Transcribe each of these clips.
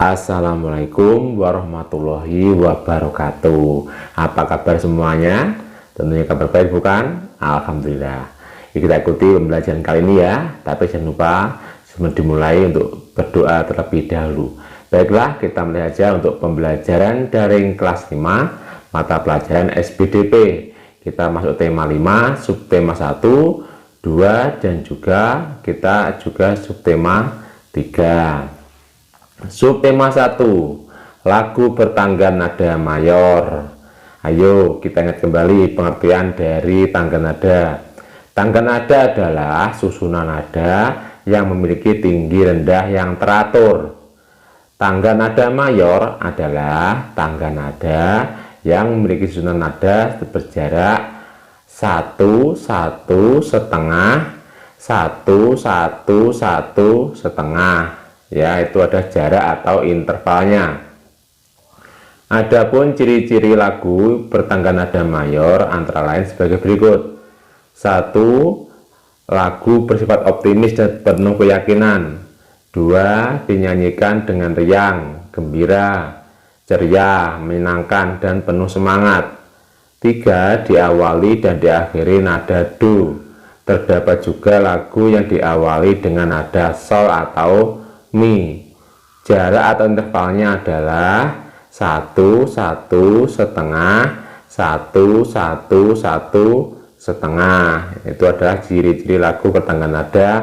Assalamualaikum warahmatullahi wabarakatuh. Apa kabar semuanya? Tentunya kabar baik bukan? Alhamdulillah. Kita ikuti pembelajaran kali ini ya. Tapi jangan lupa sebelum dimulai untuk berdoa terlebih dahulu. Baiklah, kita mulai saja untuk pembelajaran daring kelas 5 mata pelajaran SPDP. Kita masuk tema 5, subtema 1, 2, dan juga kita subtema 3. Subtema 1, lagu bertangga nada mayor. Ayo kita ingat kembali pengertian dari tangga nada. Tangga nada adalah susunan nada yang memiliki tinggi rendah yang teratur. Tangga nada mayor adalah tangga nada yang memiliki susunan nada berjarak 1, 1, setengah, 1, 1, 1, setengah. Ya, itu ada jarak atau intervalnya. Adapun ciri-ciri lagu bertangga nada mayor antara lain sebagai berikut. 1. Lagu bersifat optimis dan penuh keyakinan. 2. Dinyanyikan dengan riang, gembira, ceria, menyenangkan, dan penuh semangat. 3. Diawali dan diakhiri nada do. Terdapat juga lagu yang diawali dengan nada sol atau mi. Jarak atau intervalnya adalah 1, 1, setengah, 1, 1, 1, setengah. Itu adalah ciri-ciri lagu bertangga nada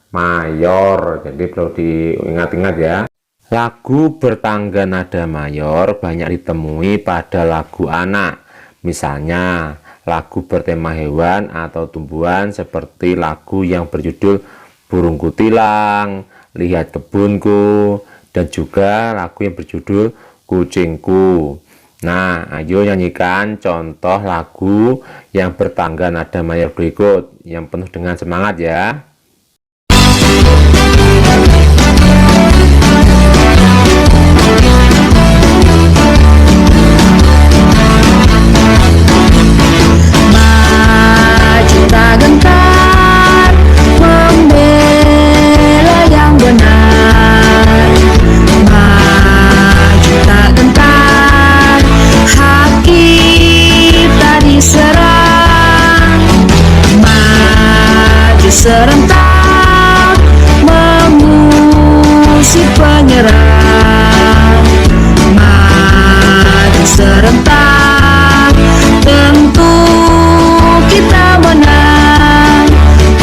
mayor. Jadi perlu diingat-ingat ya. Lagu bertangga nada mayor banyak ditemui pada lagu anak. Misalnya lagu bertema hewan atau tumbuhan seperti lagu yang berjudul Burung Kutilang, Lihat Kebunku, dan juga lagu yang berjudul Kucingku. Nah, ayo nyanyikan contoh lagu yang bertangga nada mayor berikut yang penuh dengan semangat ya. Maju tak gentar, membela yang benar. Maju tak gentar, hak kita diserang. Maju serentak, mengusir penyerang. Maju serentak, tentu kita menang.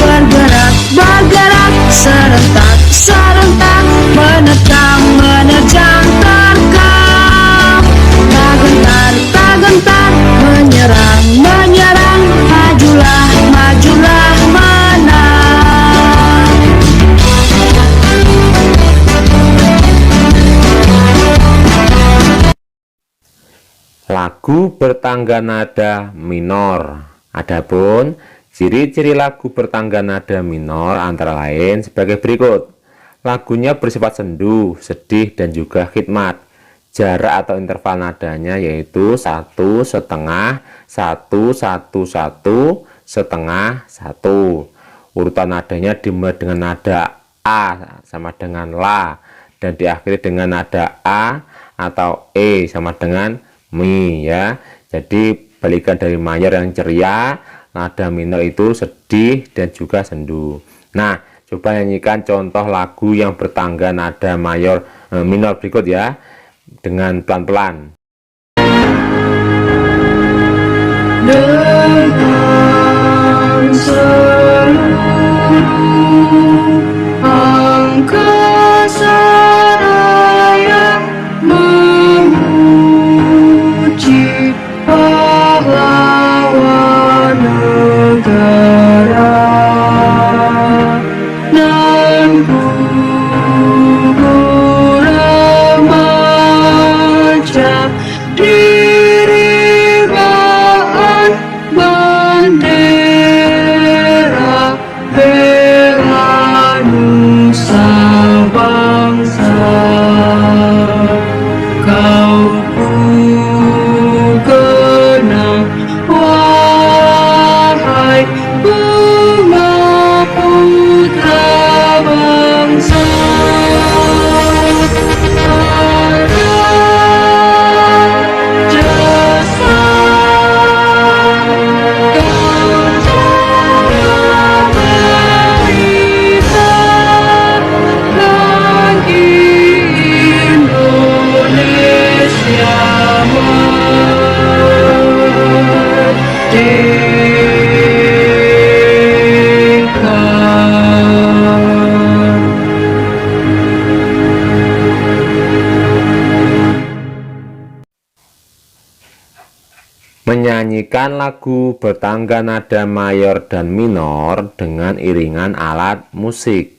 Bergerak, bergerak, serentak, serentak, menerjang, menerjang, terkam. Tak gentar, tak gentar, menyerang, menyerang, majulah, majulah, menang. Lagu bertangga nada minor. Adapun ciri-ciri lagu bertangga nada minor antara lain sebagai berikut. Lagunya bersifat sendu, sedih, dan juga khidmat. Jarak atau interval nadanya yaitu 1, setengah, 1, 1, 1, setengah, 1. Urutan nadanya dimulai dengan nada A sama dengan La, dan diakhiri dengan nada A atau E sama dengan Mi ya. Jadi balikan dari mayor yang ceria, nada minor itu sedih dan juga sendu. Nah, coba nyanyikan contoh lagu yang bertangga nada mayor minor berikut ya, dengan pelan-pelan. Dengan seluruh angkasa raya memuji pahlawan negara dan gugur remaja Menyanyikan lagu bertangga nada mayor dan minor dengan iringan alat musik.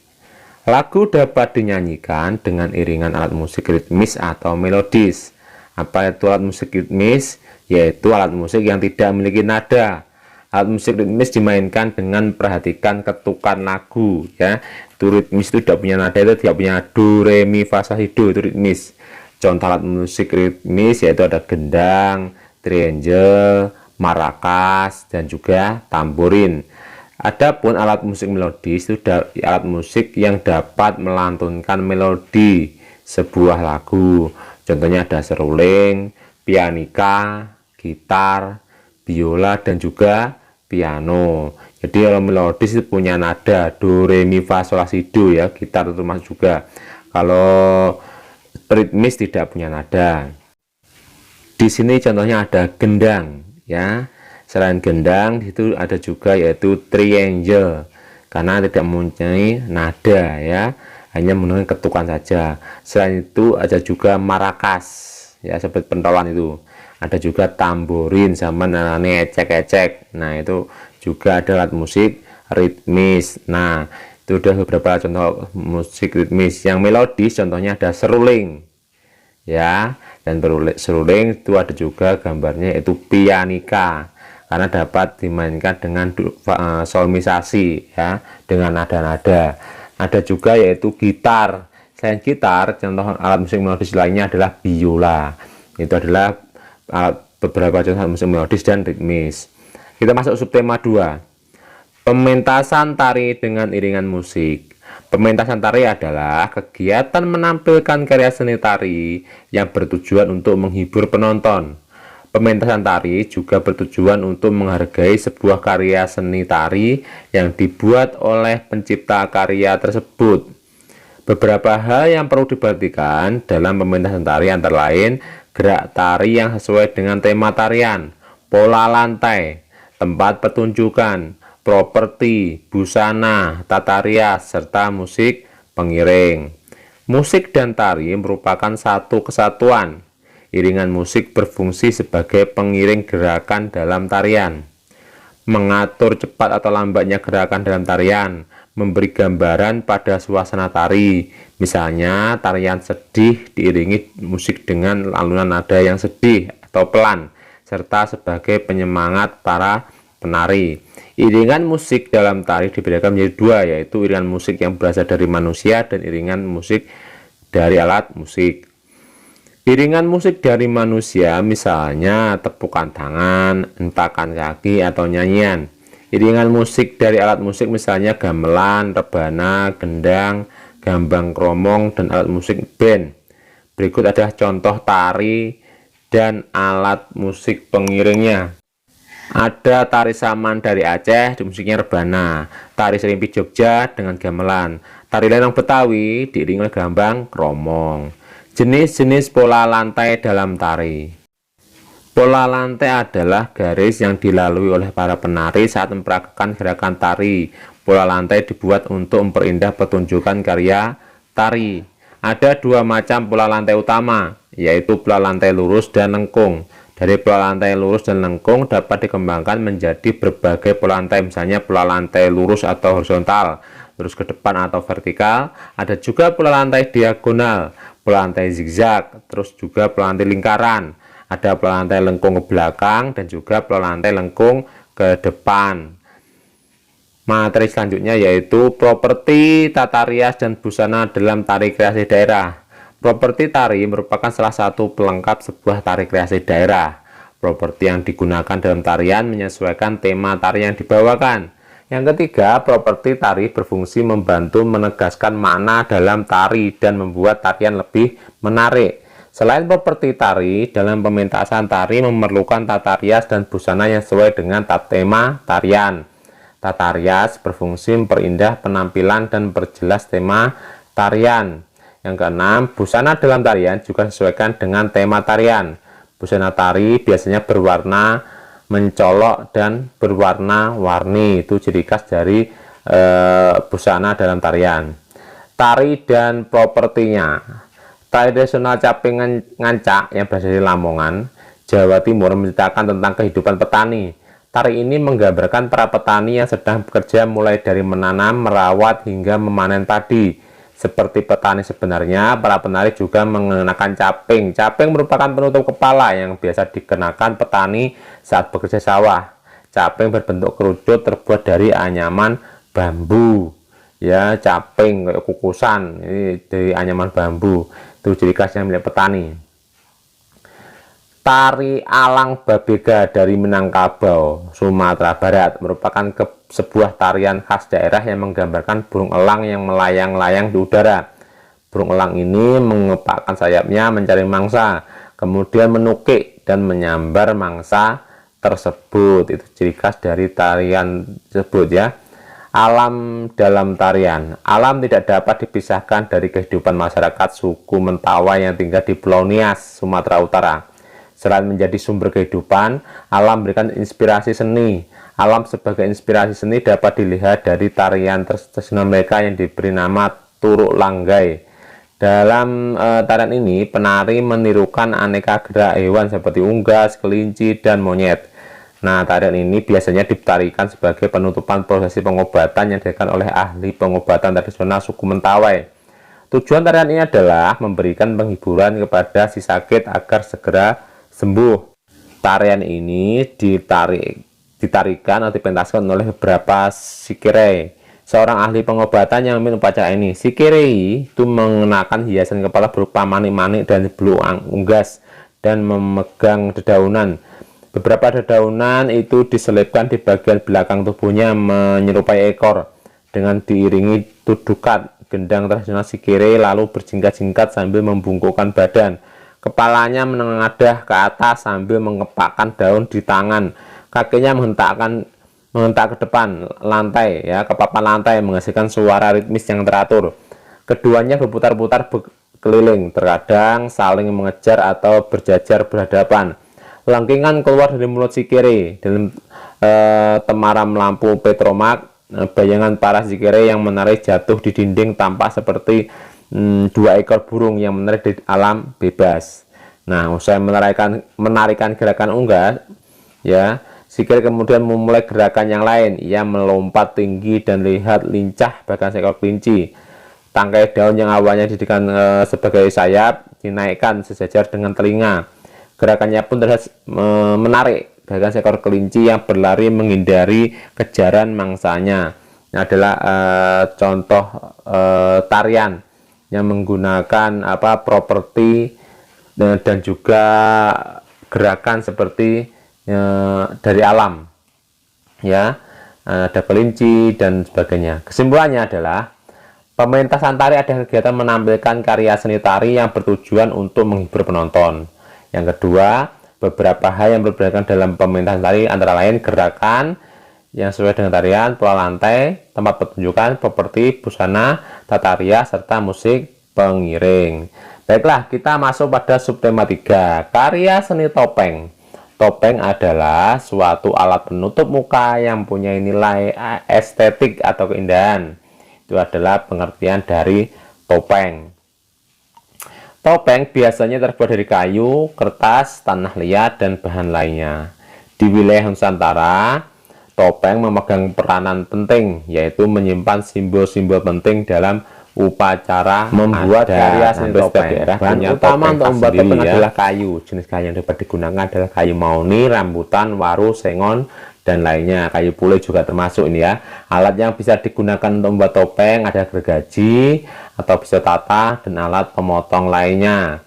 Lagu dapat dinyanyikan dengan iringan alat musik ritmis atau melodis. Apa itu alat musik ritmis? Yaitu alat musik yang tidak memiliki nada. Alat musik ritmis dimainkan dengan perhatikan ketukan lagu, ya. Itu ritmis, itu tidak punya nada, itu tidak punya do, re, mi, fa, sol, si, do, itu ritmis. Contoh alat musik ritmis yaitu ada gendang, triangle, marakas, dan juga tamborin. Adapun alat musik melodis itu alat musik yang dapat melantunkan melodi sebuah lagu. Contohnya ada seruling, pianika, gitar, biola, dan juga piano. Jadi kalau melodis itu punya nada do, re, mi, fa, sol, la, si, do, ya. Gitar itu termasuk juga. Kalau ritmis tidak punya nada. Di sini contohnya ada gendang, ya. Selain gendang itu ada juga yaitu triangle, karena tidak mempunyai nada, ya, hanya menggunakan ketukan saja. Selain itu ada juga marakas, ya, seperti pentolan itu. Ada juga tamborin sama namanya ecek-ecek. Nah, itu juga ada alat musik ritmis. Nah, itu sudah beberapa contoh musik ritmis. Yang melodis contohnya ada seruling, ya, dan seruling itu ada juga gambarnya yaitu pianika, karena dapat dimainkan dengan solmisasi, ya, dengan nada-nada. Ada juga yaitu gitar. Selain gitar, contoh alat musik melodis lainnya adalah biola. Itu adalah beberapa contoh alat musik melodis dan ritmis. Kita masuk subtema 2, pementasan tari dengan iringan musik. Pementasan tari adalah kegiatan menampilkan karya seni tari yang bertujuan untuk menghibur penonton. Pementasan tari juga bertujuan untuk menghargai sebuah karya seni tari yang dibuat oleh pencipta karya tersebut. Beberapa hal yang perlu diperhatikan dalam pementasan tari antara lain gerak tari yang sesuai dengan tema tarian, pola lantai, tempat pertunjukan, properti, busana, tata rias, serta musik pengiring. Musik dan tari merupakan satu kesatuan. Iringan musik berfungsi sebagai pengiring gerakan dalam tarian, mengatur cepat atau lambatnya gerakan dalam tarian, memberi gambaran pada suasana tari. Misalnya, tarian sedih diiringi musik dengan alunan nada yang sedih atau pelan, serta sebagai penyemangat para penari. Iringan musik dalam tari dibedakan menjadi dua, yaitu iringan musik yang berasal dari manusia dan iringan musik dari alat musik. Iringan musik dari manusia misalnya tepukan tangan, hentakan kaki, atau nyanyian. Iringan musik dari alat musik misalnya gamelan, rebana, gendang, gambang kromong, dan alat musik band. Berikut adalah contoh tari dan alat musik pengiringnya. Ada tari saman dari Aceh, di musiknya rebana, tari serimpi Jogja dengan gamelan, tari lenong Betawi diiringi oleh gambang kromong. Jenis-jenis pola lantai dalam tari. Pola lantai adalah garis yang dilalui oleh para penari saat memperagakan gerakan tari. Pola lantai dibuat untuk memperindah pertunjukan karya tari. Ada dua macam pola lantai utama, yaitu pola lantai lurus dan lengkung. Dari pola lantai lurus dan lengkung dapat dikembangkan menjadi berbagai pola lantai, misalnya pola lantai lurus atau horizontal, lurus ke depan atau vertikal. Ada juga pola lantai diagonal, pola lantai zigzag, terus juga pola lantai lingkaran. Ada pola lantai lengkung ke belakang dan juga pola lantai lengkung ke depan. Materi selanjutnya yaitu properti, tata rias, dan busana dalam tari kreasi daerah. Properti tari merupakan salah satu pelengkap sebuah tari kreasi daerah. Properti yang digunakan dalam tarian menyesuaikan tema tari yang dibawakan. Yang ketiga, properti tari berfungsi membantu menegaskan makna dalam tari dan membuat tarian lebih menarik. Selain properti tari, dalam pementasan tari memerlukan tata rias dan busana yang sesuai dengan tema tarian. Tata rias berfungsi memperindah penampilan dan perjelas tema tarian. Yang keenam, busana dalam tarian juga disesuaikan dengan tema tarian. Busana tari biasanya berwarna mencolok dan berwarna-warni. Itu ciri khas dari busana dalam tarian. Tari dan propertinya. Tari tradisional caping ngancak yang berasal dari Lamongan, Jawa Timur menceritakan tentang kehidupan petani. Tari ini menggambarkan para petani yang sedang bekerja mulai dari menanam, merawat, hingga memanen padi. Seperti petani sebenarnya, para penari juga mengenakan caping. Caping merupakan penutup kepala yang biasa dikenakan petani saat bekerja sawah. Caping berbentuk kerucut terbuat dari anyaman bambu. Ya, caping kayak kukusan ini dari anyaman bambu. Itu ciri khasnya milik petani. Tari Alang Babega dari Minangkabau, Sumatera Barat merupakan sebuah tarian khas daerah yang menggambarkan burung elang yang melayang-layang di udara. Burung elang ini mengepakkan sayapnya mencari mangsa, kemudian menukik dan menyambar mangsa tersebut. Itu ciri khas dari tarian tersebut ya. Alam dalam tarian. Alam tidak dapat dipisahkan dari kehidupan masyarakat suku Mentawai yang tinggal di Pulau Nias, Sumatera Utara. Selain menjadi sumber kehidupan, alam memberikan inspirasi seni. Alam sebagai inspirasi seni dapat dilihat dari tarian tradisional mereka yang diberi nama Turuk Langgai. Dalam tarian ini, penari menirukan aneka gerak hewan seperti unggas, kelinci, dan monyet. Nah, tarian ini biasanya ditarikan sebagai penutupan prosesi pengobatan yang dilakukan oleh ahli pengobatan tradisional suku Mentawai. Tujuan tarian ini adalah memberikan penghiburan kepada si sakit agar segera sembuh. Tarian ini ditarikan atau dipentaskan oleh beberapa sikirei, seorang ahli pengobatan yang memimpin upacara ini. Sikirei itu mengenakan hiasan kepala berupa manik-manik dan beluang unggas dan memegang dedaunan. Beberapa dedaunan itu diselipkan di bagian belakang tubuhnya menyerupai ekor. Dengan diiringi tudukat, gendang tradisional sikirei lalu berjingkat-jingkat sambil membungkukkan badan. Kepalanya menengadah ke atas sambil mengepakkan daun di tangan. Kakinya menghentak ke depan lantai, ya, ke papan lantai menghasilkan suara ritmis yang teratur. Keduanya berputar-putar keliling, terkadang saling mengejar atau berjajar berhadapan. Langkingan keluar dari mulut sikirei dalam temaram lampu petromak. Bayangan para sikirei yang menari jatuh di dinding tampak seperti dua ekor burung yang menari di alam bebas. Nah, usai menarikan gerakan unggas, ya, sikirei kemudian memulai gerakan yang lain. Ia melompat tinggi dan lihat lincah bahkan seekor kelinci. Tangkai daun yang awalnya dijadikan sebagai sayap dinaikkan sejajar dengan telinga. Gerakannya pun terlihat menarik, bahkan seekor kelinci yang berlari menghindari kejaran mangsanya. Ini adalah contoh tarian yang menggunakan properti dan juga gerakan seperti dari alam, ya, ada kelinci dan sebagainya. Kesimpulannya adalah pementasan tari adalah kegiatan menampilkan karya seni tari yang bertujuan untuk menghibur penonton. Yang kedua, beberapa hal yang berbeda dalam pementasan tari antara lain gerakan yang sesuai dengan tarian, pola lantai, tempat pertunjukan, properti, busana, tata rias, serta musik pengiring. Baiklah, kita masuk pada subtema 3, karya seni topeng. Topeng adalah suatu alat penutup muka yang punya nilai estetik atau keindahan. Itu adalah pengertian dari topeng. Topeng biasanya terbuat dari kayu, kertas, tanah liat, dan bahan lainnya. Di wilayah Nusantara, topeng memegang peranan penting, yaitu menyimpan simbol-simbol penting dalam upacara membuat karya seni topeng. Bahan utama untuk membuat topeng adalah kayu. Jenis kayu yang dapat digunakan adalah kayu mauni, rambutan, waru, sengon, dan lainnya. Kayu pule juga termasuk ini ya. Alat yang bisa digunakan untuk membuat topeng ada gergaji atau pisau tata dan alat pemotong lainnya.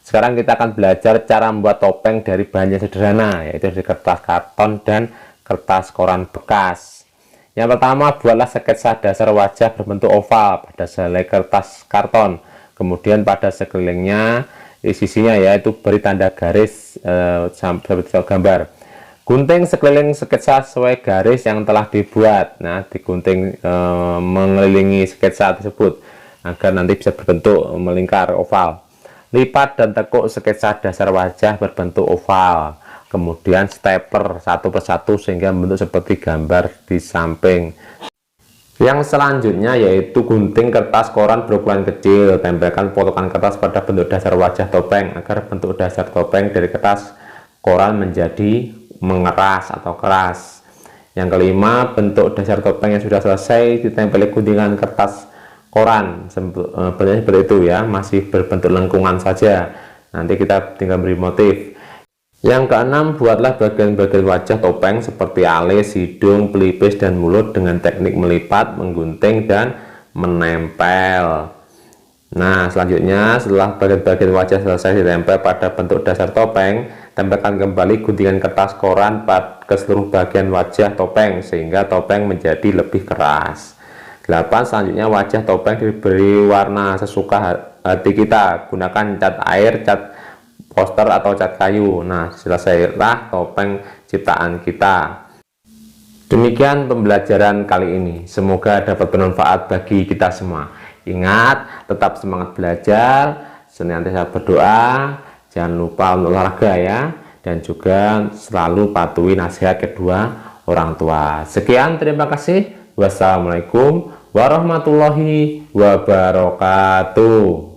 Sekarang kita akan belajar cara membuat topeng dari bahan yang sederhana, yaitu dari kertas karton dan kertas koran bekas. Yang pertama, buatlah sketsa dasar wajah berbentuk oval pada selai kertas karton. Kemudian pada sekelilingnya, di sisinya yaitu beri tanda garis seperti gambar. Gunting sekeliling sketsa sesuai garis yang telah dibuat. Nah, digunting mengelilingi sketsa tersebut agar nanti bisa berbentuk melingkar oval. Lipat dan tekuk sketsa dasar wajah berbentuk oval. kemudian stapler satu persatu sehingga membentuk seperti gambar di samping. Yang selanjutnya yaitu gunting kertas koran berukuran kecil. Tempelkan potongan kertas pada bentuk dasar wajah topeng agar bentuk dasar topeng dari kertas koran menjadi mengeras atau keras. Yang kelima, bentuk dasar topeng yang sudah selesai ditempeli guntingan kertas koran seperti itu ya, masih berbentuk lengkungan saja. Nanti kita tinggal beri motif. Yang keenam, buatlah bagian-bagian wajah topeng seperti alis, hidung, pelipis, dan mulut dengan teknik melipat, menggunting, dan menempel. Nah, selanjutnya setelah bagian-bagian wajah selesai ditempel pada bentuk dasar topeng, tempelkan kembali guntingan kertas koran ke seluruh bagian wajah topeng sehingga topeng menjadi lebih keras. 8. Selanjutnya wajah topeng diberi warna sesuka hati kita. Gunakan cat air, cat poster atau cat kayu. Nah, selesailah topeng ciptaan kita. Demikian pembelajaran kali ini. Semoga dapat bermanfaat bagi kita semua. Ingat, tetap semangat belajar, senantiasa berdoa, jangan lupa untuk olahraga ya, dan juga selalu patuhi nasihat kedua orang tua. Sekian, terima kasih. Wassalamualaikum warahmatullahi wabarakatuh.